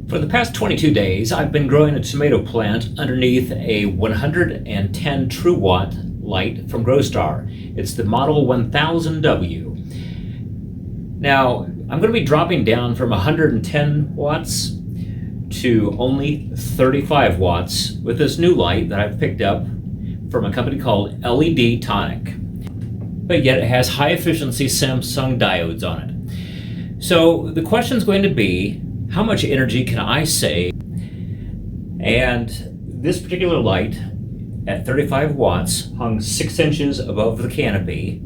For the past 22 days, I've been growing a tomato plant underneath a 110 true watt light from GrowStar. It's the model 1000W. Now, I'm going to be dropping down from 110 watts to only 35 watts with this new light that I've picked up from a company called LED.TONIC. But yet it has high efficiency Samsung diodes on it. So the question is going to be, how much energy can I save? And this particular light at 35 watts, hung 6 inches above the canopy,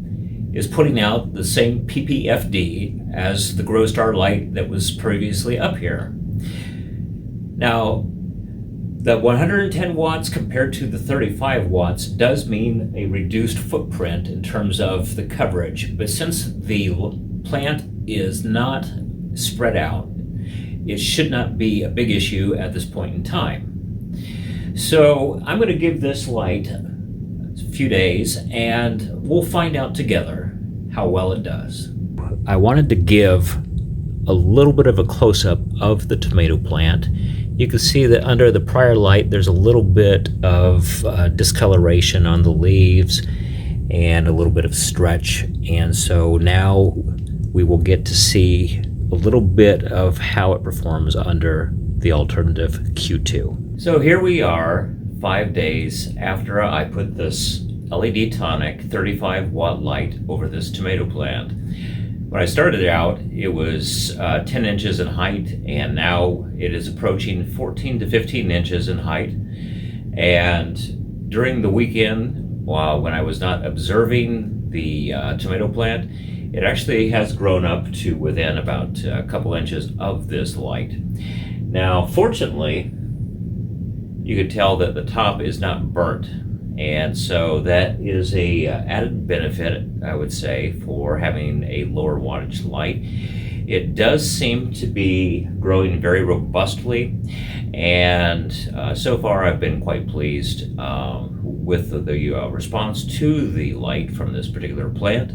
is putting out the same PPFD as the GrowStar light that was previously up here. Now, the 110 watts compared to the 35 watts does mean a reduced footprint in terms of the coverage, but since the plant is not spread out, it should not be a big issue at this point in time. So I'm going to give this light a few days and we'll find out together how well it does. I wanted to give a little bit of a close-up of the tomato plant. You can see that under the prior light there's a little bit of discoloration on the leaves and a little bit of stretch, and so now we will get to see a little bit of how it performs under the alternative Q2. So here we are 5 days after I put this LED.TONIC 35 watt light over this tomato plant. When I started out, it was 10 inches in height, and now it is approaching 14 to 15 inches in height. And during the weekend, when I was not observing the tomato plant, it actually has grown up to within about a couple inches of this light. Now, fortunately, you could tell that the top is not burnt, and so that is a added benefit, I would say, for having a lower wattage light. It does seem to be growing very robustly, and so far I've been quite pleased with the response to the light from this particular plant.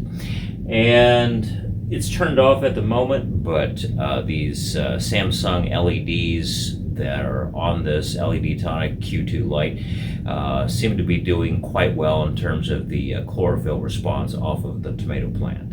And it's turned off at the moment, but these Samsung LEDs that are on this LED.TONIC Q2 light seem to be doing quite well in terms of the chlorophyll response off of the tomato plant.